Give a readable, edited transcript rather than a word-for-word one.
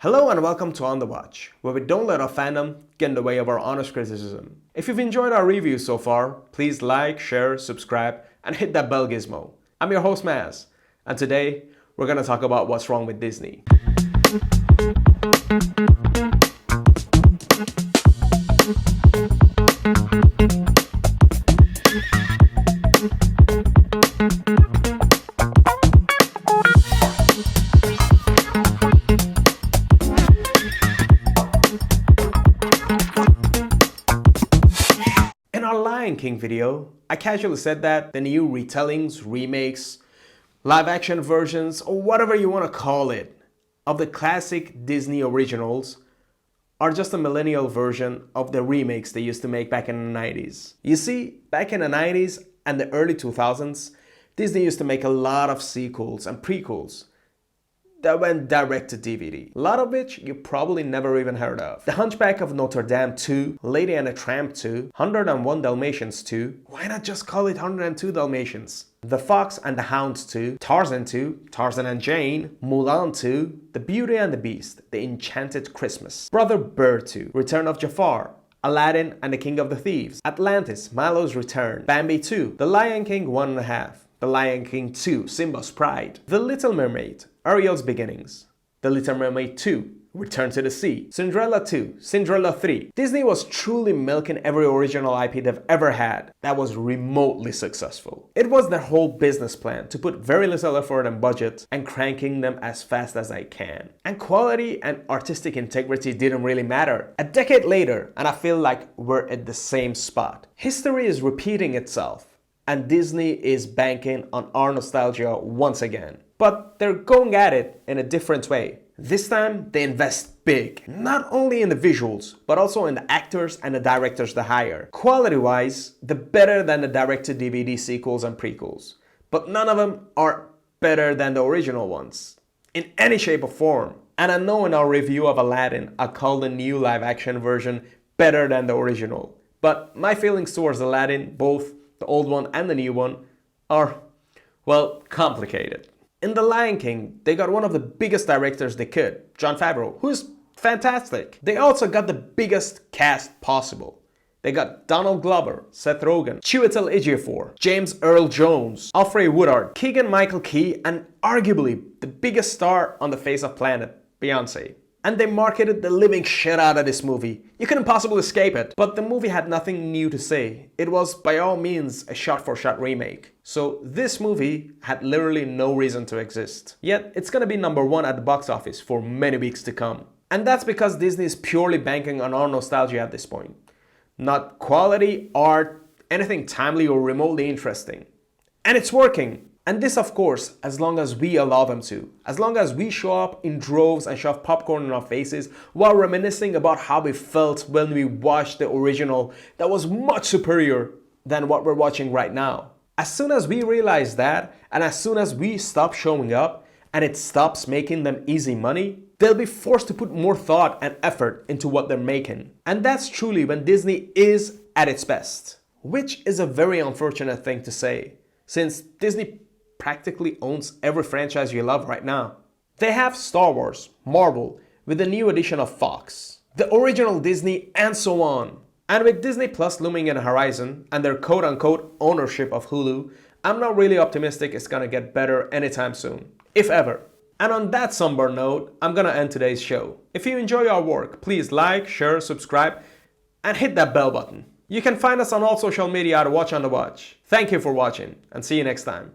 Hello and welcome to On The Watch, where we don't let our fandom get in the way of our honest criticism. If you've enjoyed our reviews so far, please like, share, subscribe, and hit that bell gizmo. I'm your host Maz, and today we're going to talk about what's wrong with Disney. In our Lion King video, I casually said that the new retellings, remakes, live-action versions, or whatever you want to call it, of the classic Disney originals are just a millennial version of the remakes they used to make back in the 90s. You see, back in the 90s and the early 2000s, Disney used to make a lot of sequels and prequels that went direct to DVD, a lot of which you probably never even heard of. The Hunchback of Notre Dame 2, Lady and the Tramp 2, 101 Dalmatians 2, why not just call it 102 Dalmatians? The Fox and the Hound 2, Tarzan 2, Tarzan and Jane, Mulan 2, The Beauty and the Beast, The Enchanted Christmas, Brother Bird 2, Return of Jafar, Aladdin and the King of the Thieves, Atlantis, Milo's Return, Bambi 2, The Lion King 1.5, The Lion King 2, Simba's Pride, The Little Mermaid, Ariel's Beginnings, The Little Mermaid 2, Return to the Sea, Cinderella 2, Cinderella 3. Disney was truly milking every original IP they've ever had that was remotely successful. It was their whole business plan to put very little effort and budget and cranking them as fast as I can. And quality and artistic integrity didn't really matter. A decade later, and I feel like we're at the same spot. History is repeating itself, and Disney is banking on our nostalgia once again. But they're going at it in a different way. This time, they invest big, not only in the visuals, but also in the actors and the directors they hire. Quality-wise, they're better than the direct-to-DVD sequels and prequels, but none of them are better than the original ones, in any shape or form. And I know in our review of Aladdin, I called the new live-action version better than the original, but my feelings towards Aladdin, both the old one and the new one, are, well, complicated. In The Lion King, they got one of the biggest directors they could, Jon Favreau, who's fantastic. They also got the biggest cast possible. They got Donald Glover, Seth Rogen, Chiwetel Ejiofor, James Earl Jones, Alfred Woodard, Keegan-Michael Key, and arguably the biggest star on the face of planet, Beyoncé. And they marketed the living shit out of this movie. You couldn't possibly escape it. But the movie had nothing new to say. It was by all means a shot-for-shot remake. So this movie had literally no reason to exist. Yet it's gonna be #1 at the box office for many weeks to come. And that's because Disney is purely banking on our nostalgia at this point. Not quality, art, anything timely or remotely interesting. And it's working. And this, of course, as long as we allow them to. As long as we show up in droves and shove popcorn in our faces while reminiscing about how we felt when we watched the original that was much superior than what we're watching right now. As soon as we realize that, and as soon as we stop showing up and it stops making them easy money, they'll be forced to put more thought and effort into what they're making. And that's truly when Disney is at its best. Which is a very unfortunate thing to say, since Disney practically owns every franchise you love right now. They have Star Wars, Marvel, with the new addition of Fox, the original Disney, and so on. And with Disney Plus looming in the horizon and their quote-unquote ownership of Hulu, I'm not really optimistic it's gonna get better anytime soon, if ever. And on that somber note, I'm gonna end today's show. If you enjoy our work, please like, share, subscribe, and hit that bell button. You can find us on all social media at Watch on the Watch. Thank you for watching, and see you next time.